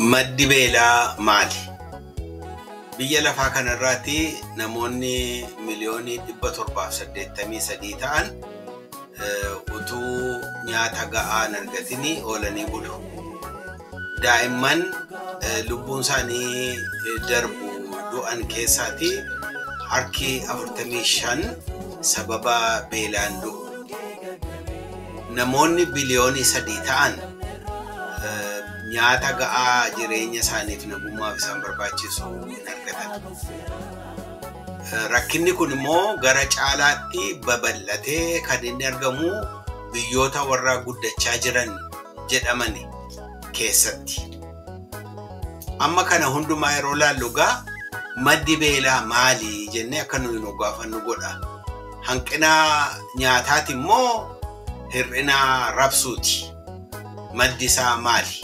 Maddi beelaa maali? Biyya lafaa kanarraatti namoonni miliyoonii 783 ta'an utuu nyaata ga'aan argatanii oolanii bulu. Daa'imman lubbuun isaanii darbu du'an keessaati harki 45 sababa beelaan du'u. Namoonni biliyoonii 3 ta'an nyaata ga'aa jireenya isaaniif nagummaaf isaan barbaachisu hin argatan. Rakkinni kun immoo gara caalaatti babal'atee kan inni argamu biyyoota warra guddachaa jiran jedhamani keessatti. Amma kana hundumaa yeroo laallu gaa maddi beelaa maali jennee akka nuyi nu gaafannu godha. Hanqina nyaataati immoo hir'ina rabsuuti. Maddi isaa maali?